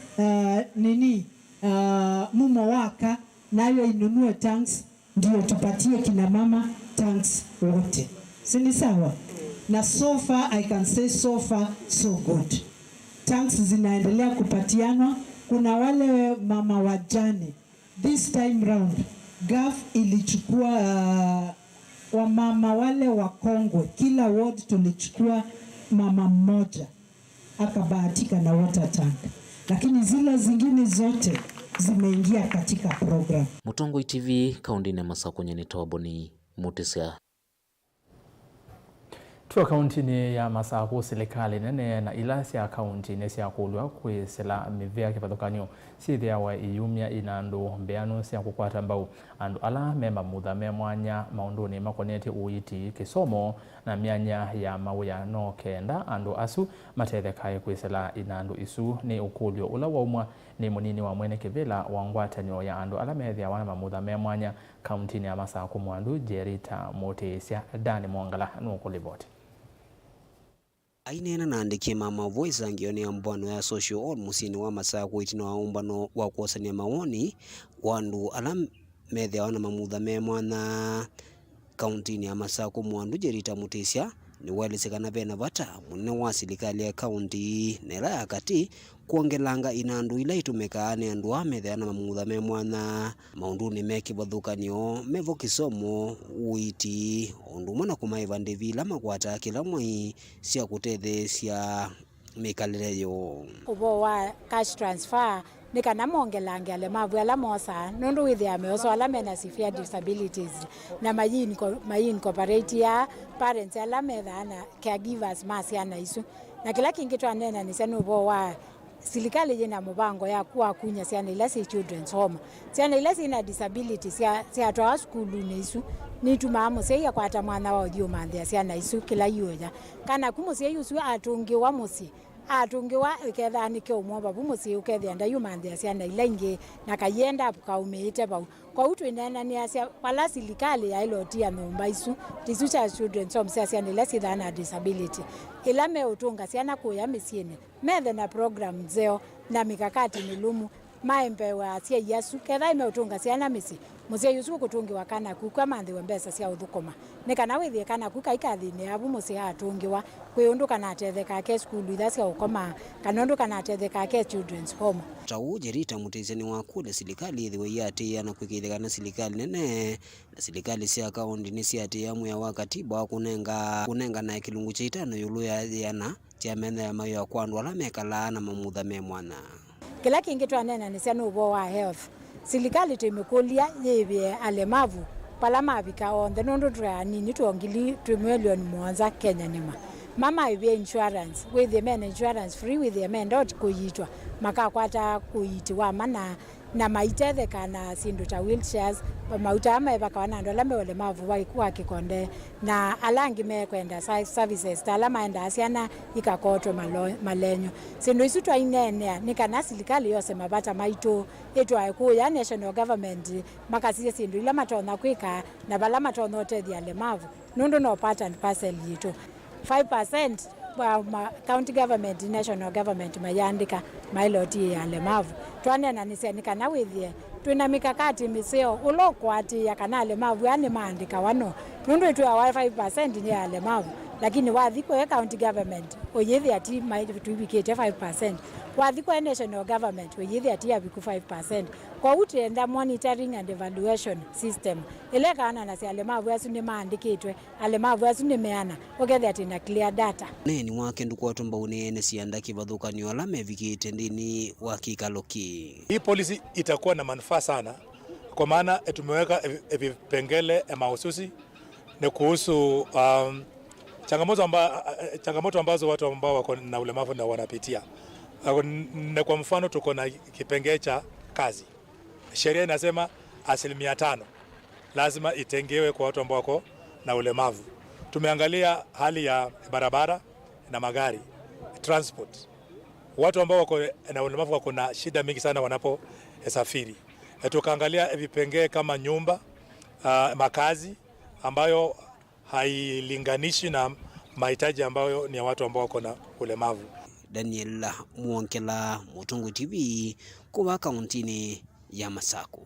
Speaker 7: mumo waka nayo inunue tanks ndio tupatie kina mama tanks wote. Sini sawa? Na so far I can say so far so good. Tanks zinaendelea kupatianwa. Kuna wale mama wajane. This time round GAF ilichukua wamama wale wakongwe, kila ward tulichukua mama mmoja akabahatika na water tank, lakini zile zingine zote zimeingia katika program.
Speaker 14: Mutongo TV kaunti ya Masako nyeni Toboni Mutisia.
Speaker 2: Tuwa kaunti ni ya Masako serikali nene na ilasi ya kaunti nesi ya kulwa kuisela mivea kipathokanyo sithia wa iyumia inandu mbeano siya kukwata mbau andu ala memba mutha memwanya maunduni makoneti uiti kisomo na mianya ya mawia no kenda andu asu matethekae kuisela inandu isu ni ukulyo ula waumwa ni munini wa mwene kivila wangwatanyo ya andu ala methia wana mamutha memwanya kaunti ni ya Masako mwandu Jerita Mutisia Dani Mwangala nukuliboti.
Speaker 8: Ainena naandikie mama voice angione ambano ya social all musini wa Masako itino aumbano wa kuosania mawoni wandu ala methia wana mamutha memwana kauntini ya Masako mwandu Jerita Mutisia ni walisekana pena vata munene wa serikali ya kaunti nela ya kati kuongelanga ina andu ila itumikaane andu ametheana mamutha me mwana maunduni mekibothukanio mevo kisomo uiti undu mwana kumaiva ndivila makwata kila mwai cia kutethecia mikalireyo
Speaker 9: ubo wa cash transfer ni kana mongelange alemavu ala mosa nundu withia meoso ala mena severe disabilities na mayin corporate ya parents ala methana caregivers masiana isu na kila kingi twanena ni senu ubo wa serikali yena mubango ya kuwa kunya siana ila si children's home siana ila sina disability sia twa skulu nisu ni tumamu sia kwata mwana wa dio mandhia siana isu kila yoja kana kumusia yusu atungiwa musi atungiwa iketha ni kyo mwa babu musi ukethia nda yumandhia siana ila ingi na kayenda kaumite bau kwa utu inena ni asia pala serikali ya ilotia nyumba isu tisucha children's home siana ila si thana disability ila me utunga siana kuya misiene methe na program zeo na mikakati milumu maembe wa sia yasu ketha ime utunga siana misi musia yusu kutungi wakana kukwa mandhi wembesa sia uthukoma nikana withie kana kuka ikathini abu musia atungiwa kuyunduka na tetheka ke skulu ithia sia ukoma kana unduka na tetheka ke children's home
Speaker 8: tau jerita mutizani wa kule serikali ithiwe yatia na kwikithika na serikali nene na serikali sia kaunti ni sia tia ya wa katiba kunenga na kilungu cha itano yulu ya yana tia mena ya mayo kwandu ala mekala na mamutha me mwana
Speaker 9: kila kingi twanena ni sia nubo wa health serikali tumekulia yebye alemavu pala mavika onthe nundu nini tuongili 2 million mwanza Kenya nima mama ibe insurance with the men insurance free with the men dot kuyitwa makakwata kuyitiwa mana na maitetheka na sindu ta wheelchairs mautama ebakawana ndo lambe ole mavu wa kikonde na alangi mekwenda services tala maenda asiana ikakotwe malenyo sindu isu twa inene nikana serikali yose mabata maito etwa ku ya national government makasiye sindu ila matona kwika na bala matona otethia ale mavu nundu no part and parcel yito 5% wa county government national government mayandika mailoti ya alemavu twanena nisianika na withie twina mikakati miseo ulokwati ya kana alemavu yani maandika wano nundu tu ya 5% ni alemavu lakini wathiko ya county government oyethi ati tuibikite 5% wathiko ya national government oyethi ati abiku 5% kwa utenda monitoring and evaluation system ile kana na alemavu asu ni maandikitwe alemavu asu ni meana ogethi ati na clear data
Speaker 8: neni wake nduko atomba unene sianda kibadhukanio ala mevikite ndini wa kikaloki.
Speaker 10: Hii policy itakuwa na manufaa sana kwa maana tumeweka vipengele mahususi ni kuhusu changamoto ambazo watu ambao wako na ulemavu na wanapitia. Kwa mfano tuko na kipengele cha kazi. Sheria inasema 5% lazima itengewe kwa watu ambao wako na ulemavu. Tumeangalia hali ya barabara na magari, transport. Watu ambao wako na ulemavu wako na shida mingi sana wanaposafiri. Tukaangalia vipengele kama nyumba, makazi ambayo hailinganishi na mahitaji ambayo ni ya watu ambao wako na ulemavu.
Speaker 8: Daniel Mwonkela, Mutungu TV, kuwa kauntini ya Masako.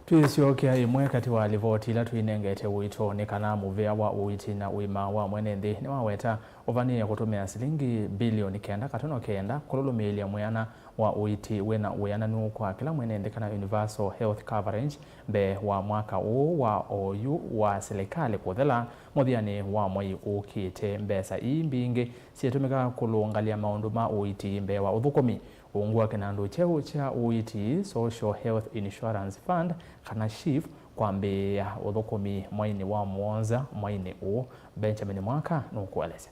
Speaker 2: Tuisiokia imwe kati wa livoti ila tuinengete wito ni kana muvea wa uiti na uima wa mwenendi ni waweta uvania kutumia silingi bilioni 9.9 kululumilia mweana wa uiti wena uyananu kwa kila mwenendi kana universal health coverage be wa mwaka huu wa oyu wa serikali kuthela muthiani wa mwai ukite mbesa imbingi sietumika kulungalia maundu ma uiti mbe wa uthukumi ungua kinandu cheu cha uiti Social Health Insurance Fund kana SHIF kwambia uthukumi mwaini wa mwonza mwaini u Benjamin Mwaka nukueleza.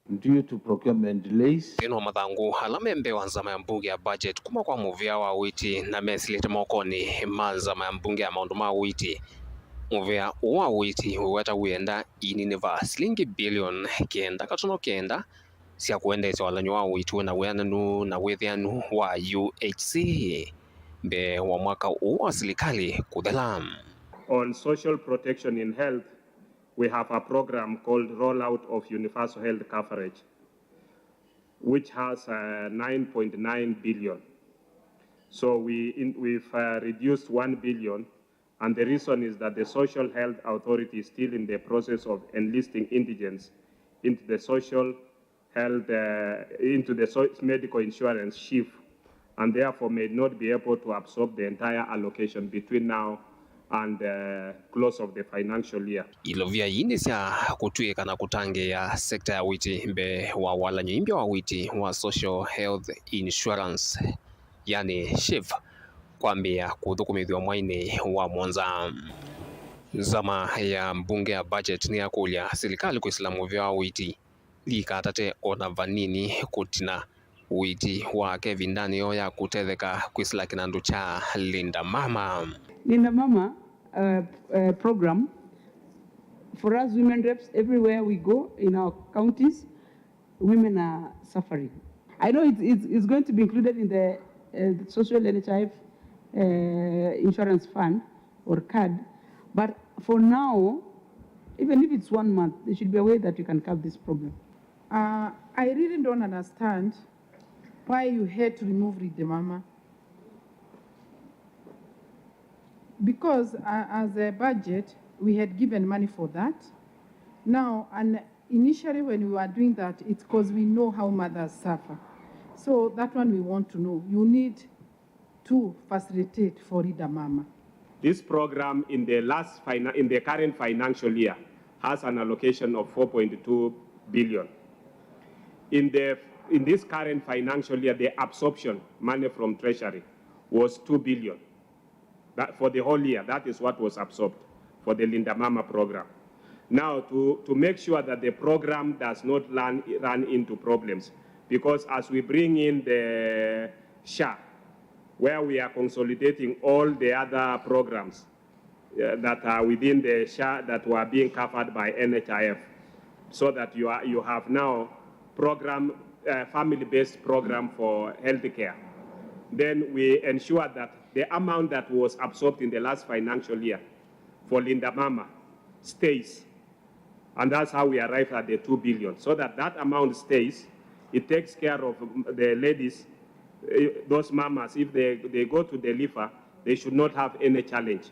Speaker 11: Due to procurement delays,
Speaker 12: ino mathangu halamembe wa nzama ya mbunge ya budget kuma kwa muvia wa witi na mesilete mokoni manzama ya mbunge ya maundu ma witi muvia wa witi weta wenda inini va silingi bilioni 9.9 sia kuendesha walanyo wa witi na weananu na wethianu wa UHC mbe wa mwaka wa serikali kuthela.
Speaker 13: On social protection in health, we have a program called Rollout of Universal Health Coverage, which has 9.9 billion. So we've reduced 1 billion And the reason is that the Social Health Authority is still in the process of enlisting indigents into the social health, medical insurance SHIF, and therefore may not be able to absorb the entire allocation between now and close of the financial year.
Speaker 12: Ilovia yini sia kutuika na kutange ya sekta ya witi mbe wa wala nyimbia wa witi wa Social Health Insurance yani SHIF kwambia kuthukumithwa mwaini wa Mwanza. Zama ya mbunge ya budget ni ya kulia serikali kwa Islamu vya witi likatate ona vanini kutina witi wa Kevin ndani ya kutetheka kwisila kinandu cha Linda Mama.
Speaker 11: Linda Mama program for us women reps everywhere we go in our counties, women are suffering. I know it's going to be included in the social NHIF insurance fund or card, but for now, even if it's 1 month, there should be a way that you can curb this problem.
Speaker 15: I really don't understand why you had to remove Linda Mama. Because as a budget, we had given money for that. Now, and initially when we were doing that, it's because we know how mothers suffer. So that one we want to know. You need to facilitate for Linda Mama.
Speaker 13: This program in the current financial year has an allocation of 4.2 billion. In this current financial year, the absorption money from Treasury was 2 billion. That for the whole year, that is what was absorbed for the Linda Mama program. Now, to make sure that the program does not run into problems, because as we bring in the SHA, where we are consolidating all the other programs that are within the SHA that were being covered by NHIF, so that you have now program, family-based program for healthcare. Then we ensure that the amount that was absorbed in the last financial year for Linda Mama stays. And that's how we arrived at the 2 billion. So that amount stays, it takes care of the ladies, those mamas. If they go to deliver, they should not have any challenge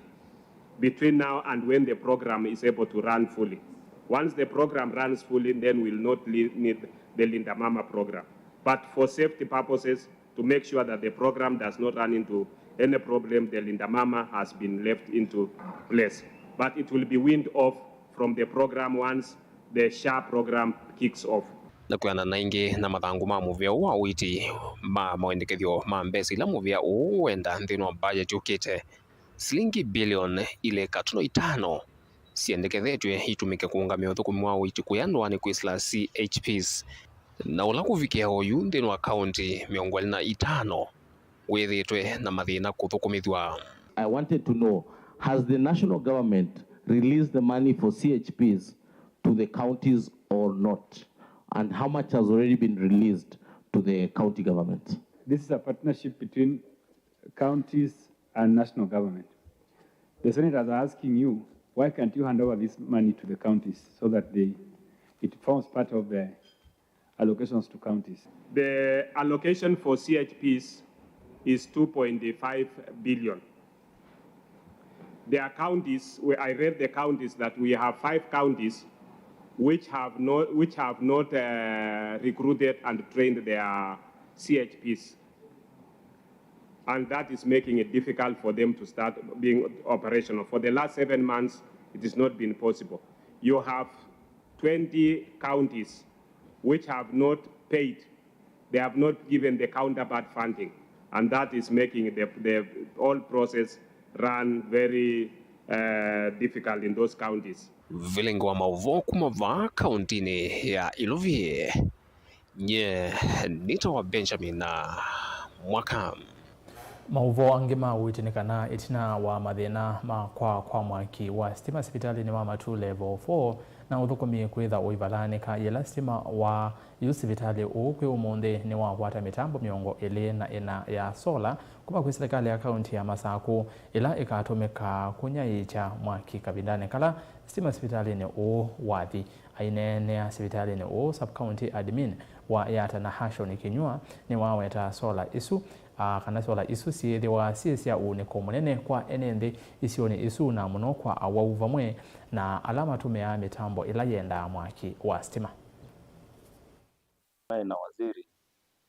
Speaker 13: between now and when the program is able to run fully. Once the program runs fully, then we'll not need the Linda Mama program. But for safety purposes, to make sure that the program does not run into any problem, the Linda Mama has been left into place. But it will be weaned off from the program once the SHA program kicks off.
Speaker 12: Na kuyana naingi na mathangu ma muvia wa witi ma maendekethio ma mbesi ila muvia uwenda nthini wa budget ukite silingi bilioni ile 5 siendekethetwe itumike kuungamia uthukumi wa witi kuyandwani kwisila CHPs na ula kuvikia uyu nthini wa county 25 withitwe na mathina kuthukumithwa.
Speaker 16: I wanted to know, has the national government released the money for CHPs to the counties or not? And how much has already been released to the county government?
Speaker 17: This is a partnership between counties and national government. The senators are asking you, why can't you hand over this money to the counties so that it forms part of the allocations to counties?
Speaker 13: The allocation for CHPs is 2.5 billion. There are counties, where I read the counties, that we have 5 counties which have not recruited and trained their CHPs. And that is making it difficult for them to start being operational. For the last 7 months, it has not been possible. You have 20 counties which have not paid. They have not given the counterpart funding. And that is making the whole process run very difficult in those counties.
Speaker 12: Vilengo wa mauvo kumava kauntini ya Iluvie. Nye nito wa Benjamin na mwaka.
Speaker 2: Mauvo angema witinikana itina wa mathina ma kwa mwaki wa stima sipitali ni mama 2 level 4 na uthukumi kwitha uivalaneka yela stima wa yusivitali ukwe umunthi ni wa wata mitambo miongo ili na ina ya sola kuma kwi serikali ya kaunti ya Masaku ila ikatumika kunyaicha mwaki kabindane kala stima sipitali ni wathi ainene ya sipitali ni sub county admin wa Yata na Hashoni Kinyua ni waweta sola isu kana sola isu sithi wa sisia uniko munene kwa enende isione isu na muno kwa awavamwe na alama tumea mitambo ila yenda mwaki wa stima.
Speaker 18: Na waziri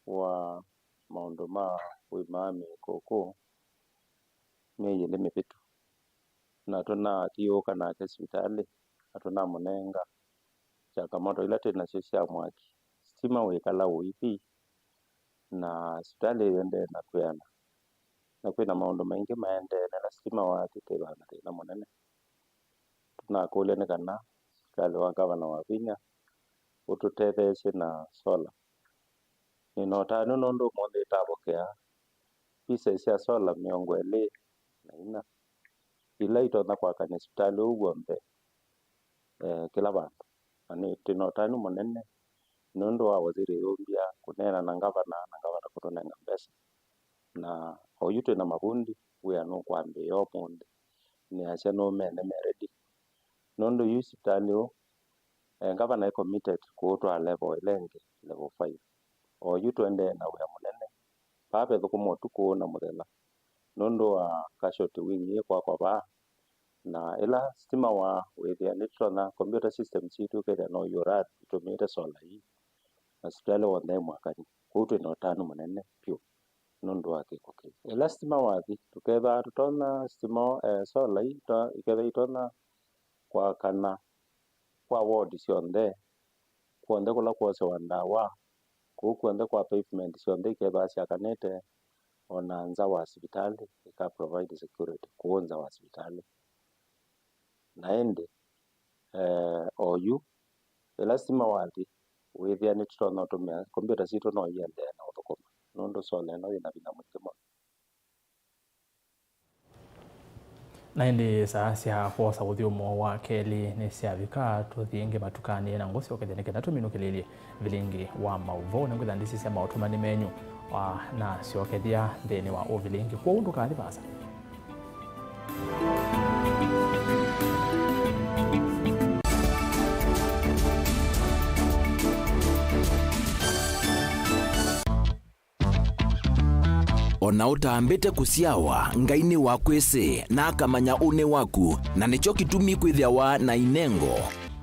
Speaker 18: wa maunduma wimami koko meye le mepitu na tuna tio kana hospitali atuna munenga changamoto ila tena sisia mwaki stima wekala wipi na hospitali yende na kuyana na kwina maundu maingi maende na stima watite bana na munene tuna kule ne kana kale wa gavana wa Vinya ututetheshe na sola inota nondo monde tabokea pisa sia sola miongo ele na ina ila itona kwa kana hospitali ugombe kila bantu ani tinota no munene nondo wa waziri yombia kunena na gavana kutona ngambesa na oyute na mabundi we ano kwambe yo monde ni acha no mene meredi nondo hospitali gavana is committed kuotwa level 5 o yuto ende na we munene pape thukumotu kuona muthela nondo wa casualty wing kwa ba na ila stima wa wethia nitrona computer system chitu kele no yurad itumire sola hii hospitali wonde mwakani kutu no tano munene pio nondo wake koke ila stima wathi tukeba tutona stima sola hii ikeba itona kwa kana kwa ward sionde kuonde kula kwose wandawa kuonde kwa pavement sionde keba sia kanete onanza wa hospitali ika provide security kuonza wa hospitali naende oyu elastima wati withia ni tutona tumia computer sito no yende na uthukuma nondo sole no ina bina mutimo
Speaker 2: naindi saa cia kwosa uthiumo wa keli ni ciavika tuthienge matukani na ngosi oketheneke na tuminukililie vilingi wa mauvo na ngutha ndisi cia mautumani menyu na ciokethia nthini wa uvilingi kwa undu kathi basa.
Speaker 1: Ona utambite kusiawa ngaini wa kwese na akamanya une waku na nicho kitumi kwithiawa na Inengo.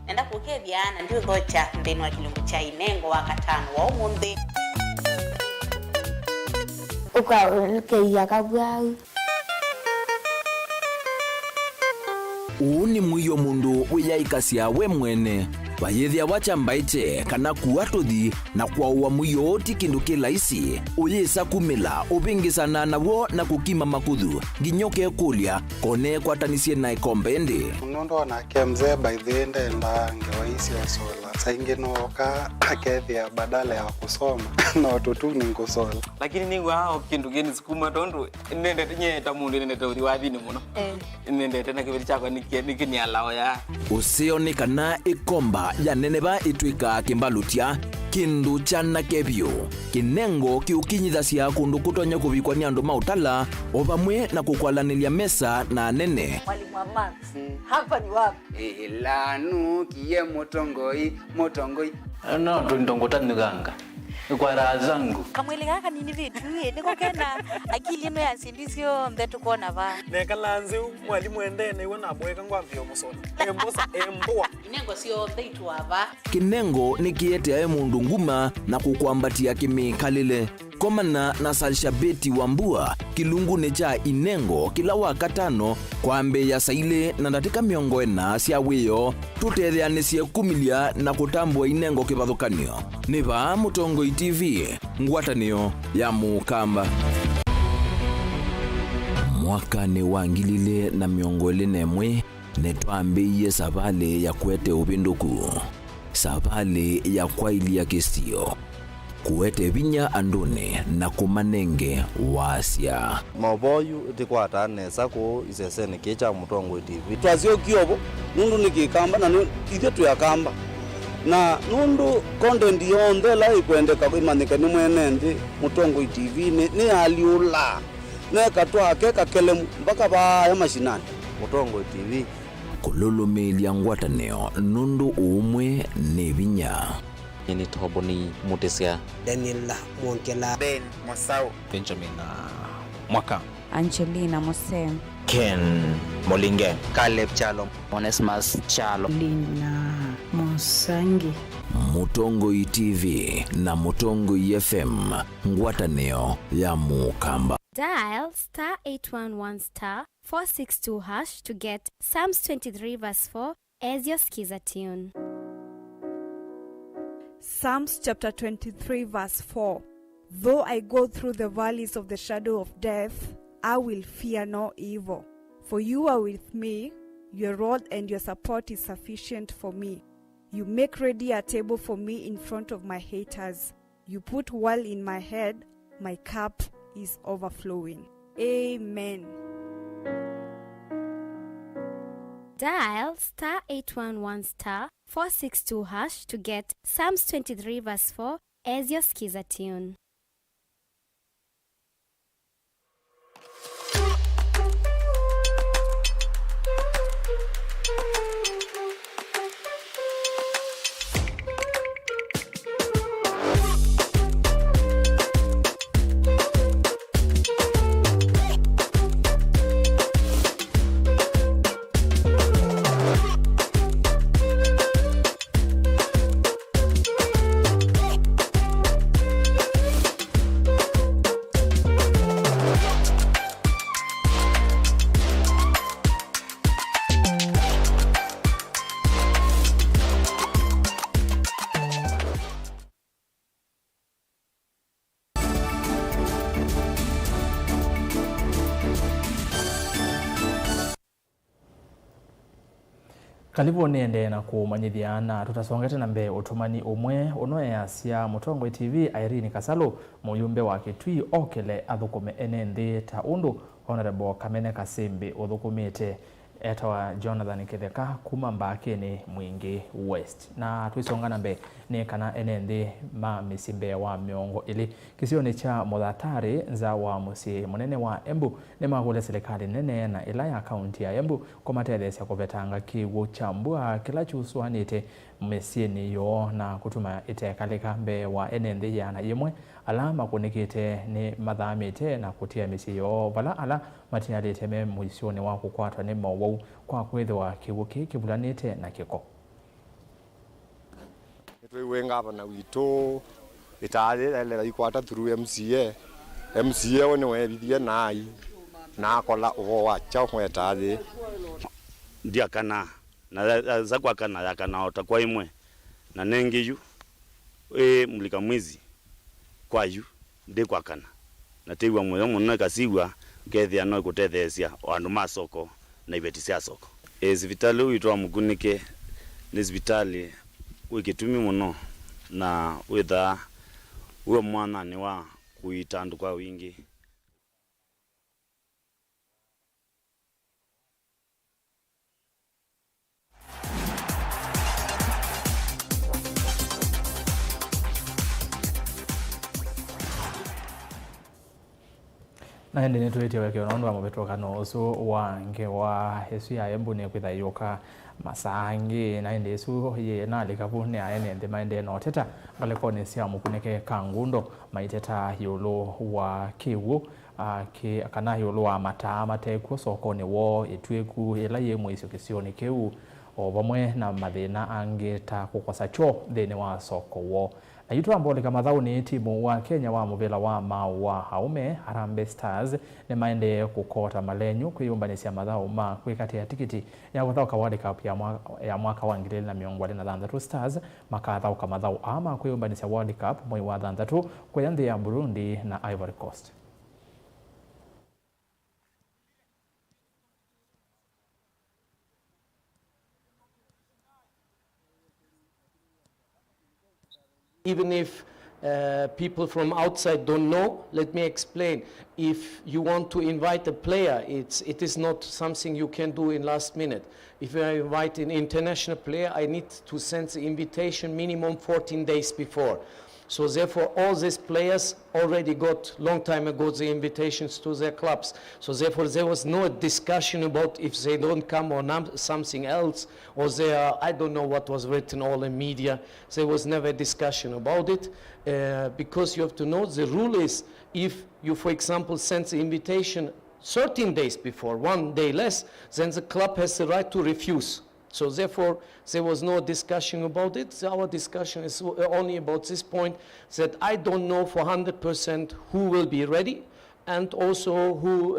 Speaker 19: Nenda kukethia na ndio thocha ndeni wa kilungu cha Inengo wa katano wa umuthi.
Speaker 5: Ukakeia kabwau.
Speaker 1: Uuni mwiyo mundu wiyaikasia we mwene bayethia wachambaite kana kuatuthi na kwauwa mwiyo ti kindu kilaisi uyisa kumila ubingisana nawo na kukima makuthu nginyoke kulia kone kwatanisie na ikombendi
Speaker 20: nondo na kemze by the end enda ngewaisi ya sola saingi noka akethia badala ya kusoma na watoto ni kusola
Speaker 21: lakini ningu hao kindu geni sukuma tondu nende nyeta mundu nende tori wathini muno nende tena kibiri chako nikini alao ya
Speaker 1: usioni kana ikomba ya neneba itwika kimbalutia kindu chana kebyo Kinengo kiukinyithasia kundu kutonya kuvikwa ni andu mautala obamwe na kukwalanilia mesa na nene.
Speaker 22: Mwalimu wa Max, hapa ni wapi?
Speaker 26: Lanu kiye motongoi.
Speaker 23: No, ndongotani ganga. Kwa raha zangu.
Speaker 22: Kamwele kaka nini vitu niko kena akili ino ya sindisio mbetu kuona va.
Speaker 26: Nekalanze mwalimu endene iwona abweka ngwambio musona. Embosa emboa.
Speaker 22: Kinengo sio mbetu wava.
Speaker 1: Kinengo ni kiete ya mundu nguma na kukwambatia kimikalile. Komana na Salshabeti Wambua kilungu necha Inengo kila wakatano kwa ambe ya saile na ndatika miongo ena sia weyo tutetheanesie kumilia na kutambua Inengo kivathukanio. Niva Mutongoi TV ngwatanio ya Mukamba. Mwaka ni wangilile na miongo elinemwe netwambiye savale ya kwete ubinduku. Savale ya kwaili ya kisio. Kuwete vinya andone na kumanenge wasia.
Speaker 27: Maboyu itikwata nesa ko isesene kecha Mutongoi TV. Twazio kiobo nundu nikikamba na ithe tuyakamba. Na nundu content yonde la ikwendeka kuimanika ni mwenendi Mutongoi TV ni aliula. Nekatwa keka kelemu mpaka ba ya mashinani Mutongoi TV.
Speaker 1: Kululumilia ngwataneo nundu umwe ni vinya.
Speaker 3: Ni Toboni Mutesia,
Speaker 8: Daniel Mwonkela,
Speaker 4: Ben Mwasau,
Speaker 3: Benjamin Mwaka,
Speaker 6: Angelina Mosem,
Speaker 3: Ken Molinge,
Speaker 4: Caleb Chalo,
Speaker 3: Onesmus Chalo,
Speaker 6: Lina Musangi,
Speaker 1: Mutongoi TV na Mutongoi FM, ngwataneo ya Mukamba.
Speaker 5: Dial *811*462# to get Psalms 23 verse 4 as your skiza tune.
Speaker 7: Psalms chapter 23 verse 4. Though I go through the valleys of the shadow of death, I will fear no evil. For you are with me, your rod and your support is sufficient for me. You make ready a table for me in front of my haters. You put oil in my head, my cup is overflowing. Amen.
Speaker 5: Dial *811*462# to get Psalms 23 verse 4 as your skiza tune.
Speaker 2: Kalibu niende na kumanyithia na tutasonga tena mbele utumani umwe unoyasia Mutongoi TV Irene Kasalo muyumbe wa Kitui okele athukume enende ta undu Honorable Kamene Kasembe uthukumite etawa Jonathan Kitheka kuma Mbakeni Mwingi West na tuisongana mbe ni kana enende ma misimbe wa miongo ili kisioni cha Muthatari nza wa musi munene wa Embu ni magule serikali nene na ilaya kaunti ya Embu kumatethesya kuvetanga kiwu cha mbua kila chuswanite mesieni yo na kutuma itekalika mbe wa enende yana yimwe alama kunikite ni mathamite na kutia misi yo vala ala matialite me muisioni wa kukwatwa ni mawau kwa kwithwa kiwu kivulanite na kiko
Speaker 14: Wenga na wito itale le ikwata through MCA one we bithie nai na kola o wacha kwetale
Speaker 24: ndia kana na zakwa kana yakana otakwa imwe na nengiyu mulika mwezi kwayu ndi kwa kana na tewa mwe munne kasiwa kethia no kutethesia andu masoko na ibeti cia soko hospitali uitwa mukunike ni hospitali wikitumi muno na witha uwe mwana ni wa kuitandu kwa wingi
Speaker 2: na hindi nituitie weke unondo wa mubetoka usu wange wa Yesu ya Embu ni kwitha yoka masangi na hindi Yesu ye na likavu ni aene ndi maende no teta balekoni sia mukuneke kangundo maiteta yolo wa kiwu kana yolo wa mata mateku sokoni wo itweku ila ye mwiso kisioni kiwu o bamwe na mathina ange ta kukosa cho thini wa soko wo na yutambole mathau ni timu wa Kenya wa muvila wa mawa haume Harambee Stars ni maende kukota malenyu kwiyumbanisia mathau ma kwikatia tikiti ya kuthauka World Cup ya mwaka wa 2023 Stars makathauka mathau ama kwiyumbanisia World Cup mwei wa 3 kwa nthi ya Burundi na Ivory Coast.
Speaker 25: Even if people from outside don't know, let me explain. If you want to invite a player, it is not something you can do in last minute. If I invite an international player, I need to send the invitation minimum 14 days before. So therefore, all these players already got long time ago the invitations to their clubs. So therefore, there was no discussion about if they don't come or something else, or they are, I don't know what was written all in media. There was never a discussion about it, because you have to know the rule is if you, for example, send the invitation 13 days before, 1 day less, then the club has the right to refuse. So therefore, there was no discussion about it. Our discussion is only about this point, that I don't know for 100% who will be ready, and also who,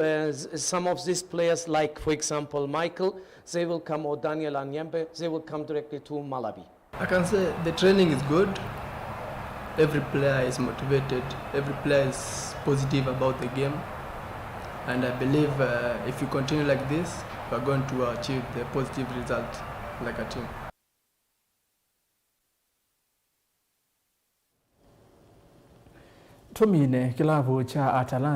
Speaker 25: some of these players, like for example Michael, they will come, or Daniel Anyembe, they will come directly to Malawi.
Speaker 9: I can say the training is good. Every player is motivated. Every player is positive about the game. And I believe if we continue like this, we're going to achieve the positive result like a team.
Speaker 2: Tumine kilabu cha Atalanta